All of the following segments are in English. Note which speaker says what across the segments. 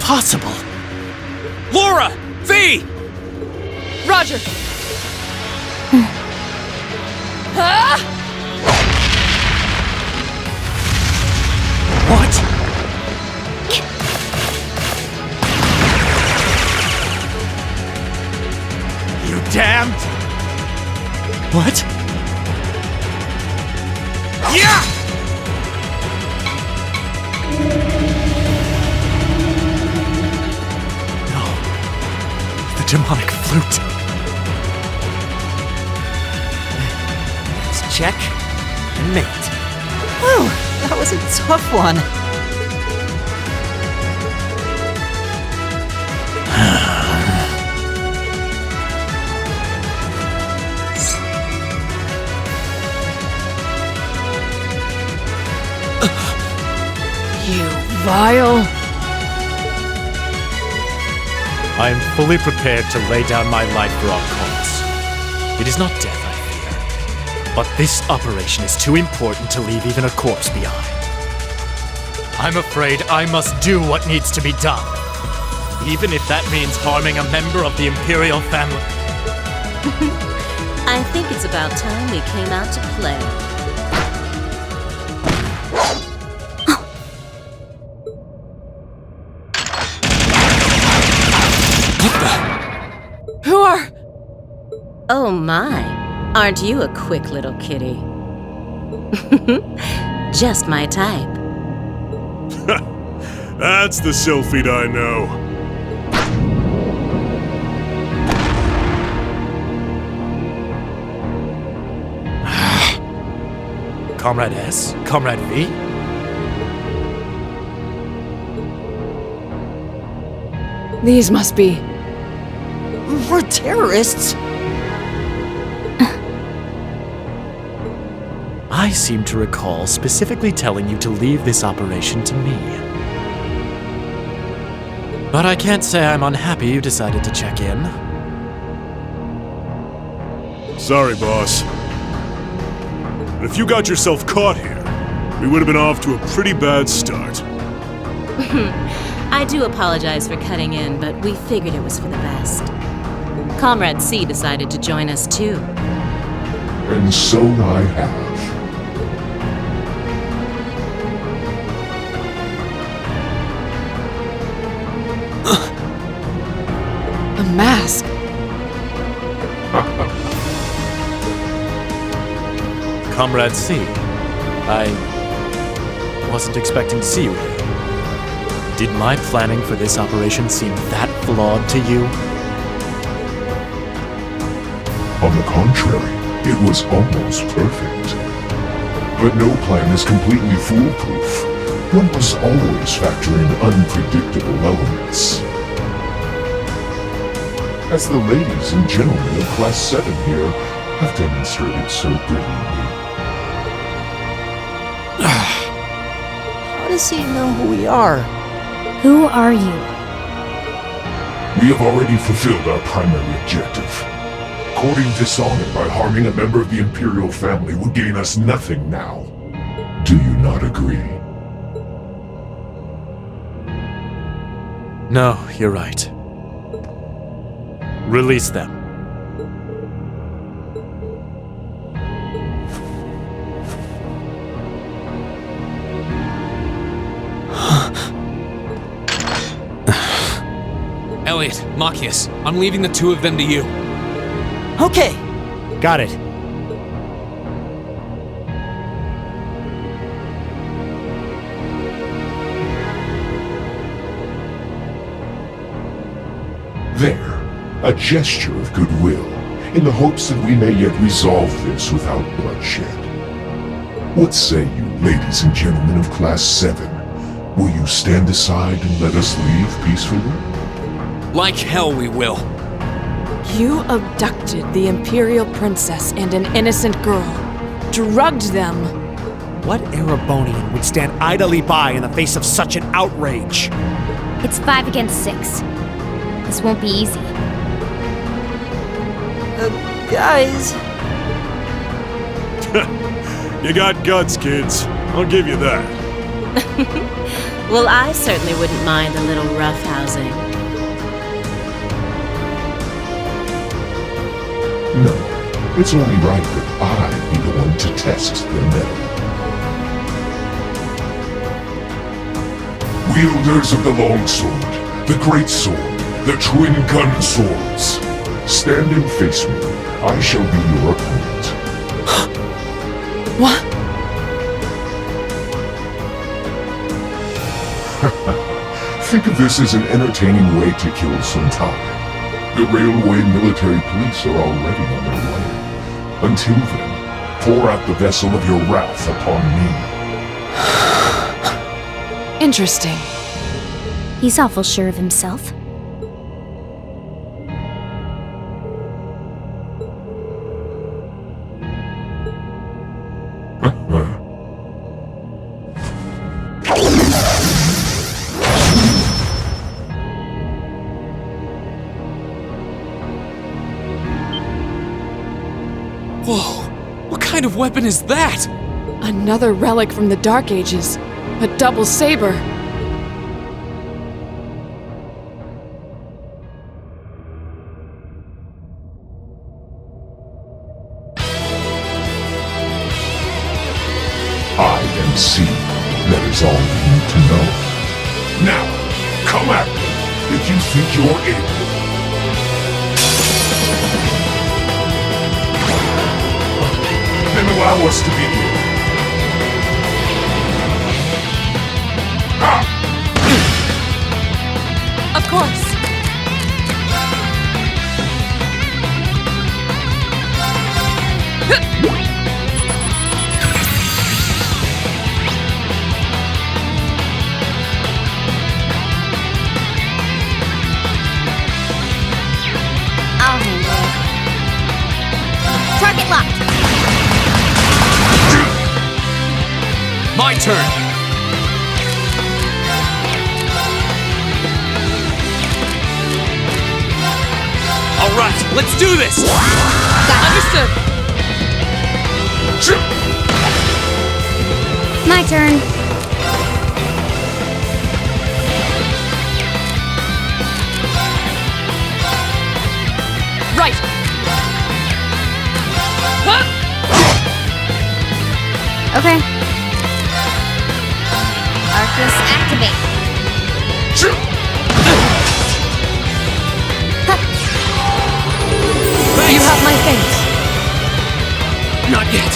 Speaker 1: impossible. Laura! V!
Speaker 2: Roger! Ah!
Speaker 1: What? You damned! What? Yeah! No. The demonic flute. Let's check and mate.
Speaker 3: Whew, that was a tough one.
Speaker 2: You vile...
Speaker 1: I am fully prepared to lay down my life for our cause. It is not death I fear, but this operation is too important to leave even a corpse behind. I'm afraid I must do what needs to be done, even if that means harming a member of the Imperial family.
Speaker 4: I think it's about time we came out to play.
Speaker 2: Who are...
Speaker 4: Oh my, aren't you a quick little kitty? Just my type.
Speaker 5: That's the Sylphid I know.
Speaker 1: Comrade S? Comrade V?
Speaker 2: These must be...
Speaker 3: We're terrorists.
Speaker 1: I seem to recall specifically telling you to leave this operation to me. But I can't say I'm unhappy you decided to check in.
Speaker 5: Sorry, boss. But if you got yourself caught here, we would have been off to a pretty bad start.
Speaker 4: I do apologize for cutting in, but we figured it was for the best. Comrade C decided to join us too.
Speaker 6: And so I have.
Speaker 2: a mask.
Speaker 1: Comrade C, I wasn't expecting to see you here. Did my planning for this operation seem that flawed to you?
Speaker 6: On the contrary, it was almost perfect. But no plan is completely foolproof. One must always factor in unpredictable elements. As the ladies and gentlemen of Class 7 here have demonstrated so brilliantly.
Speaker 3: How does he know who we are?
Speaker 7: Who are you?
Speaker 6: We have already fulfilled our primary objective. Courting dishonor by harming a member of the Imperial family would gain us nothing now. Do you not agree?
Speaker 1: No, you're right. Release them.
Speaker 8: Elliot, Machias, I'm leaving the two of them to you.
Speaker 3: Okay.
Speaker 1: Got it.
Speaker 6: There, a gesture of goodwill, in the hopes that we may yet resolve this without bloodshed. What say you, ladies and gentlemen of Class 7? Will you stand aside and let us leave peacefully?
Speaker 8: Like hell we will.
Speaker 2: You abducted the Imperial Princess and an innocent girl. Drugged them.
Speaker 9: What Erebonian would stand idly by in the face of such an outrage?
Speaker 7: It's 5 against 6. This won't be easy.
Speaker 3: Guys.
Speaker 5: You got guts, kids. I'll give you that.
Speaker 4: Well, I certainly wouldn't mind a little roughhousing.
Speaker 6: No, it's only right that I be the one to test the metal. Wielders of the longsword, the great sword, the twin gun swords, stand and face me. I shall be your opponent.
Speaker 2: What?
Speaker 6: Think of this as an entertaining way to kill some time. The railway military police are already on their way. Until then, pour out the vessel of your wrath upon me.
Speaker 2: Interesting.
Speaker 7: He's awful sure of himself.
Speaker 8: Whoa! What kind of weapon is that?
Speaker 2: Another relic from the Dark Ages. A double saber.
Speaker 6: Hide and seek. That is all you need to know. Now, come at me if you think you're able. Then allow us to begin. Ah!
Speaker 2: Of course.
Speaker 7: I'll handle it. Target locked.
Speaker 8: My turn! Alright, let's do this!
Speaker 2: Understood.
Speaker 7: My turn.
Speaker 2: Right. Huh?
Speaker 7: Okay. Arcus activate.
Speaker 2: You have my thanks.
Speaker 8: Not yet!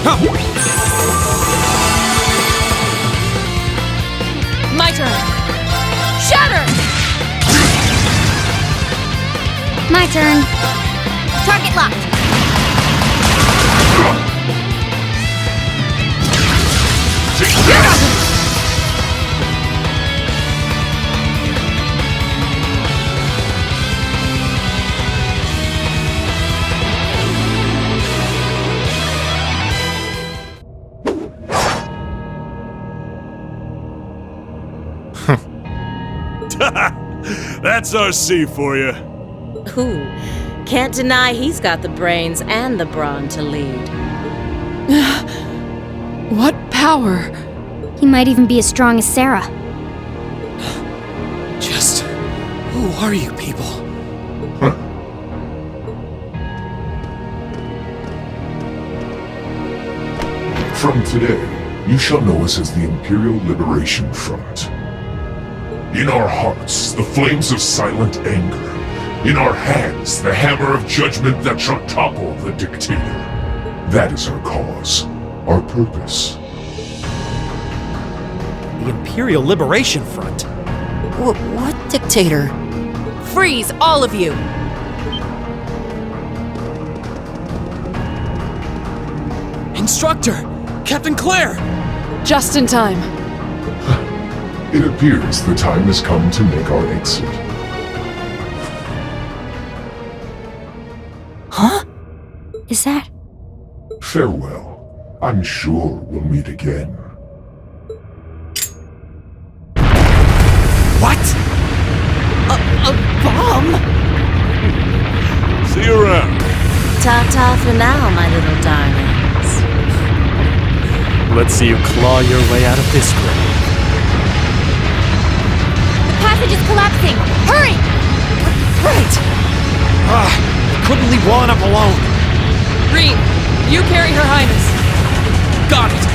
Speaker 8: Huh.
Speaker 2: My turn. Shatter!
Speaker 7: My turn. Target locked.
Speaker 5: That's our C for you.
Speaker 4: Ooh, can't deny he's got the brains and the brawn to lead.
Speaker 2: What power?
Speaker 7: He might even be as strong as Sarah.
Speaker 8: Just... who are you people?
Speaker 6: From today, you shall know us as the Imperial Liberation Front. In our hearts, the flames of silent anger. In our hands, the hammer of judgment that shall topple the dictator. That is our cause, our purpose.
Speaker 9: The Imperial Liberation Front.
Speaker 3: What dictator?
Speaker 2: Freeze, all of you!
Speaker 8: Instructor! Captain Claire!
Speaker 2: Just in time.
Speaker 6: It appears the time has come to make our exit.
Speaker 3: Huh?
Speaker 7: Is that?
Speaker 6: Farewell. I'm sure we'll meet again.
Speaker 9: What?
Speaker 2: A bomb?
Speaker 5: See you around.
Speaker 4: Ta-ta for now, my little darlings.
Speaker 1: Let's see you claw your way out of this grave.
Speaker 7: The passage is collapsing! Hurry!
Speaker 9: Right! I couldn't leave well enough alone.
Speaker 2: Green, you carry Her Highness.
Speaker 8: Got it!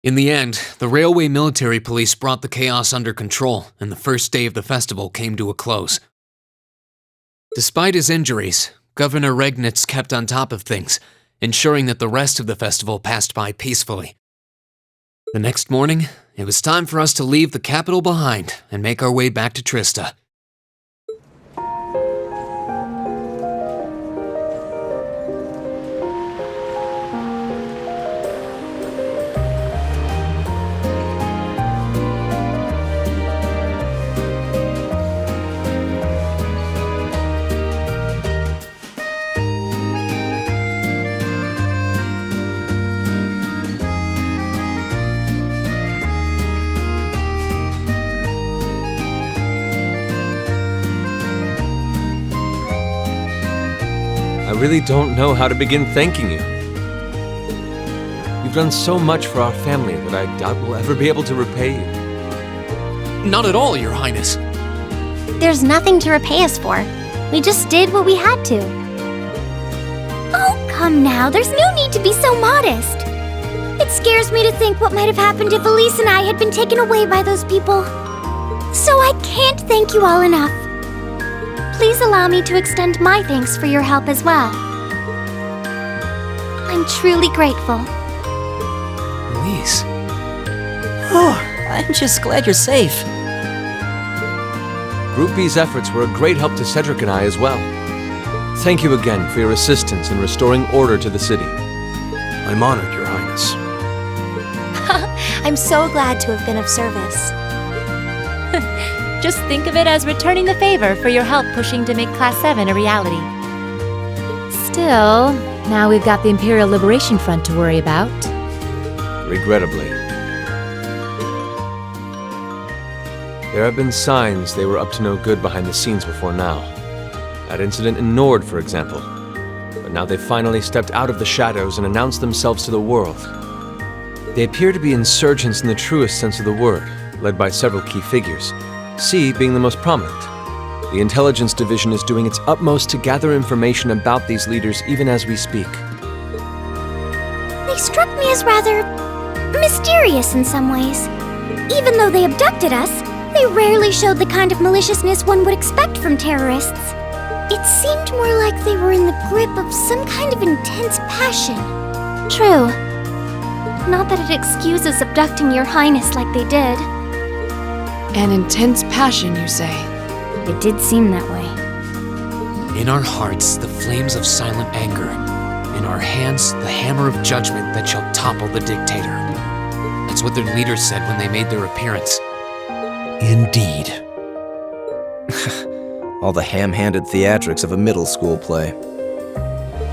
Speaker 8: In the end, the railway military police brought the chaos under control, and the first day of the festival came to a close. Despite his injuries, Governor Regnitz kept on top of things, ensuring that the rest of the festival passed by peacefully. The next morning, it was time for us to leave the capital behind and make our way back to Trista.
Speaker 10: I really don't know how to begin thanking you. You've done so much for our family that I doubt we'll ever be able to repay you.
Speaker 8: Not at all, Your Highness.
Speaker 7: There's nothing to repay us for. We just did what we had to. Oh, come now, there's no need to be so modest. It scares me to think what might have happened if Elise and I had been taken away by those people. So I can't thank you all enough. Please allow me to extend my thanks for your help as well. I'm truly grateful.
Speaker 8: Elise.
Speaker 3: Oh, I'm just glad you're safe.
Speaker 10: Group B's efforts were a great help to Cedric and I as well. Thank you again for your assistance in restoring order to the city.
Speaker 9: I'm honored, Your Highness.
Speaker 7: I'm so glad to have been of service.
Speaker 11: Just think of it as returning the favor for your help pushing to make Class 7 a reality. Still, now we've got the Imperial Liberation Front to worry about.
Speaker 10: Regrettably. There have been signs they were up to no good behind the scenes before now. That incident in Nord, for example. But Now they've finally stepped out of the shadows and announced themselves to the world. They appear to be insurgents in the truest sense of the word, led by several key figures, C being the most prominent. The intelligence division is doing its utmost to gather information about these leaders even as we speak.
Speaker 7: They struck me as rather mysterious in some ways. Even though they abducted us, they rarely showed the kind of maliciousness one would expect from terrorists. It seemed more like they were in the grip of some kind of intense passion. True. Not that it excuses abducting Your Highness like they did.
Speaker 2: An intense passion, you say?
Speaker 7: It did seem that way.
Speaker 8: In our hearts, the flames of silent anger. In our hands, the hammer of judgment that shall topple the dictator. That's what their leaders said when they made their appearance.
Speaker 12: Indeed. All the ham-handed theatrics of a middle school play.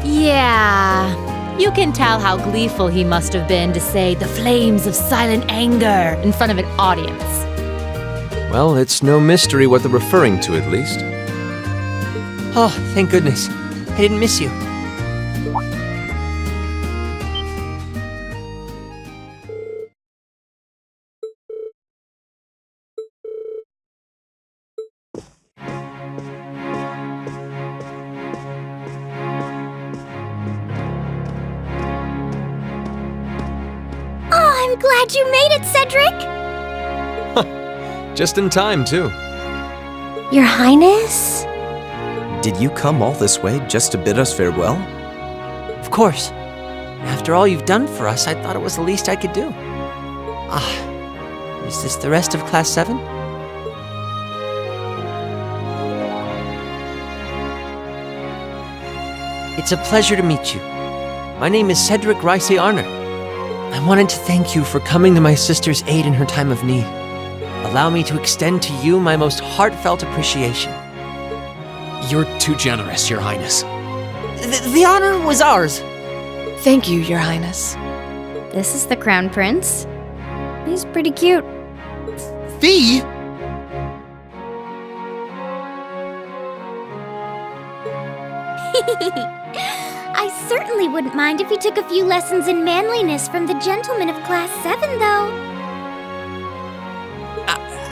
Speaker 11: Yeah. You can tell how gleeful he must have been to say the flames of silent anger in front of an audience.
Speaker 10: Well, it's no mystery what they're referring to, at least.
Speaker 3: Oh, thank goodness. I didn't miss you.
Speaker 7: I'm glad you made it, Cedric!
Speaker 10: Just in time, too.
Speaker 7: Your Highness?
Speaker 12: Did you come all this way just to bid us farewell?
Speaker 3: Of course. After all you've done for us, I thought it was the least I could do. Is this the rest of Class 7? It's a pleasure to meet you. My name is Cedric Rice Arner. I wanted to thank you for coming to my sister's aid in her time of need. Allow me to extend to you my most heartfelt appreciation.
Speaker 8: You're too generous, Your Highness.
Speaker 3: The honor was ours.
Speaker 2: Thank you, Your Highness.
Speaker 7: This is the Crown Prince. He's pretty cute.
Speaker 3: Fee?
Speaker 7: I certainly wouldn't mind if you took a few lessons in manliness from the gentlemen of Class 7, though.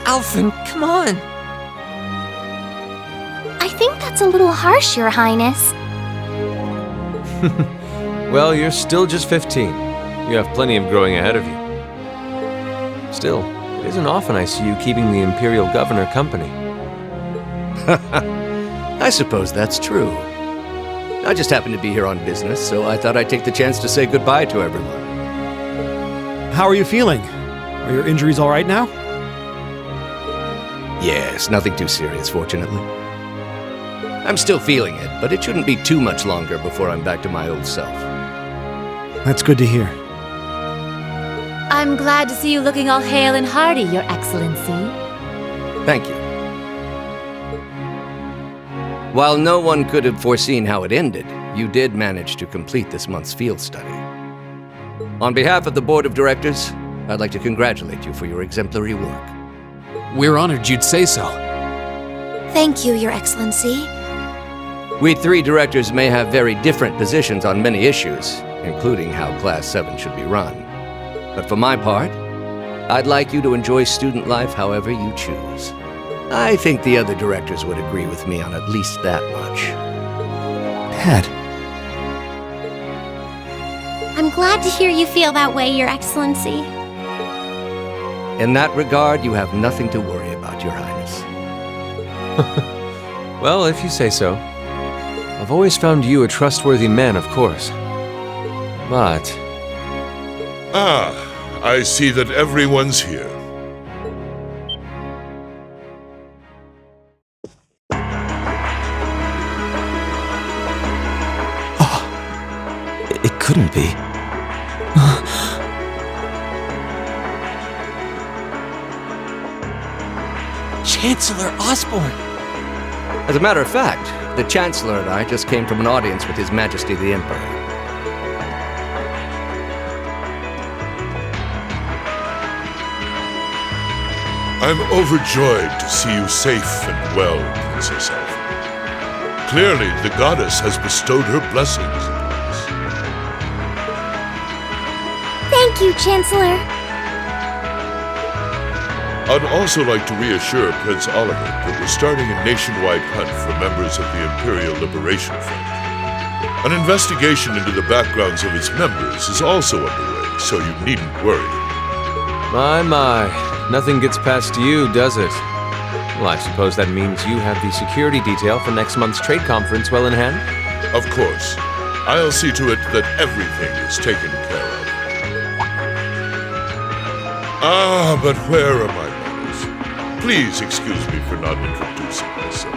Speaker 3: Alphen, come on.
Speaker 7: I think that's a little harsh, Your Highness.
Speaker 10: Well, you're still just 15. You have plenty of growing ahead of you. Still, it isn't often I see you keeping the Imperial Governor company.
Speaker 13: I suppose that's true. I just happened to be here on business, so I thought I'd take the chance to say goodbye to everyone.
Speaker 9: How are you feeling? Are your injuries all right now?
Speaker 13: Yes, nothing too serious, fortunately. I'm still feeling it, but it shouldn't be too much longer before I'm back to my old self.
Speaker 9: That's good to hear.
Speaker 11: I'm glad to see you looking all hale and hearty, Your Excellency.
Speaker 13: Thank you. While no one could have foreseen how it ended, you did manage to complete this month's field study. On behalf of the Board of Directors, I'd like to congratulate you for your exemplary work.
Speaker 8: We're honored you'd say so.
Speaker 7: Thank you, Your Excellency.
Speaker 13: We three directors may have very different positions on many issues, including how Class 7 should be run. But for my part, I'd like you to enjoy student life however you choose. I think the other directors would agree with me on at least that much.
Speaker 9: Dad.
Speaker 7: I'm glad to hear you feel that way, Your Excellency.
Speaker 13: In that regard, you have nothing to worry about, Your Highness.
Speaker 10: Well, if you say so. I've always found you a trustworthy man, of course. But...
Speaker 6: I see that everyone's here.
Speaker 12: It couldn't be.
Speaker 3: Chancellor Osborne.
Speaker 13: As a matter of fact, the Chancellor and I just came from an audience with His Majesty the Emperor.
Speaker 6: I'm overjoyed to see you safe and well, Princess Alpha.
Speaker 5: Clearly, the goddess has bestowed her blessings upon us.
Speaker 7: Thank you, Chancellor.
Speaker 5: I'd also like to reassure Prince Oliver that we're starting a nationwide hunt for members of the Imperial Liberation Front. An investigation into the backgrounds of its members is also underway, so you needn't worry.
Speaker 10: My. Nothing gets past you, does it? Well, I suppose that means you have the security detail for next month's trade conference well in hand?
Speaker 5: Of course. I'll see to it that everything is taken care of. Ah, but where are my manners? Please excuse me for not introducing myself.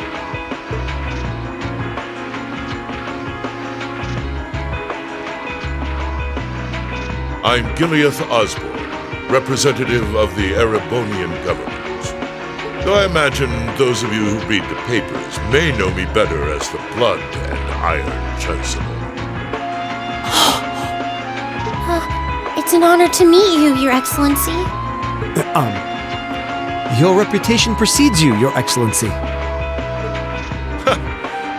Speaker 5: I'm Gileath Osborne, representative of the Erebonian government. Though I imagine those of you who read the papers may know me better as the Blood and Iron Chancellor.
Speaker 7: It's an honor to meet you, Your Excellency.
Speaker 9: Your reputation precedes you, Your Excellency.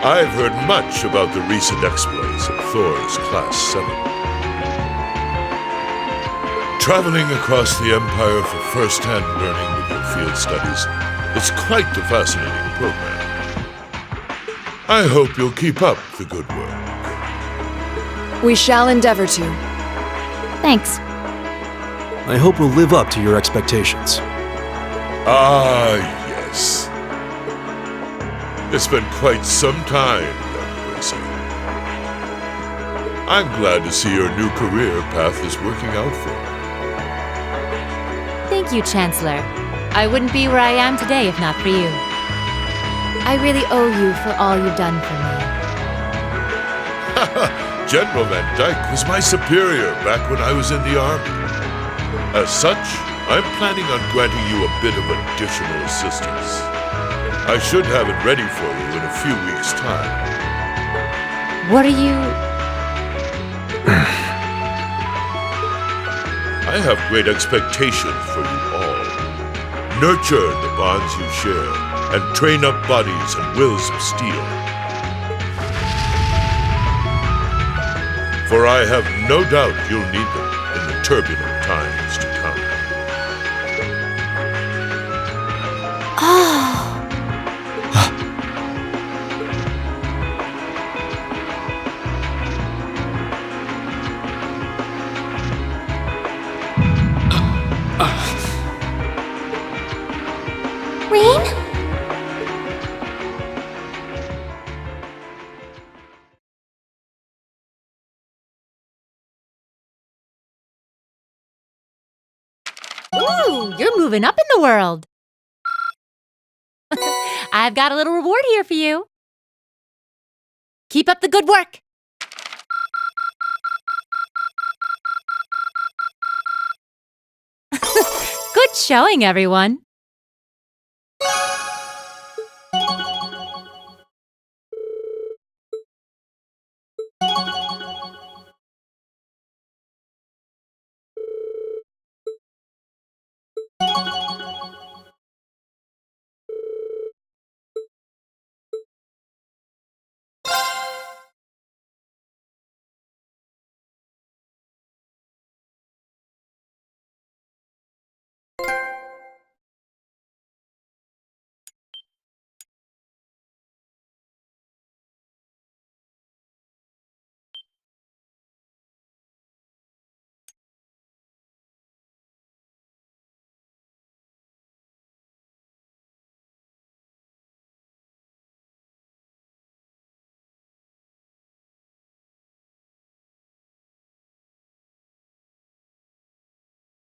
Speaker 5: I've heard much about the recent exploits of Thor's Class 7. Traveling across the Empire for first-hand learning with your field studies, it's quite the fascinating program. I hope you'll keep up the good work.
Speaker 2: We shall endeavor to.
Speaker 11: Thanks.
Speaker 9: I hope we'll live up to your expectations.
Speaker 5: Ah, yes. It's been quite some time, young Gracie. I'm glad to see your new career path is working out for you.
Speaker 11: Thank you, Chancellor. I wouldn't be where I am today if not for you. I really owe you for all you've done for me.
Speaker 5: General Van Dyke was my superior back when I was in the Army. As such, I'm planning on granting you a bit of additional assistance. I should have it ready for you in a few weeks' time.
Speaker 11: What are you...
Speaker 5: I have great expectations for you all. Nurture the bonds you share, and train up bodies and wills of steel. For I have no doubt you'll need them in the turbulent times to come.
Speaker 7: Rain?
Speaker 11: Ooh, you're moving up in the world. I've got a little reward here for you. Keep up the good work. Good showing, everyone.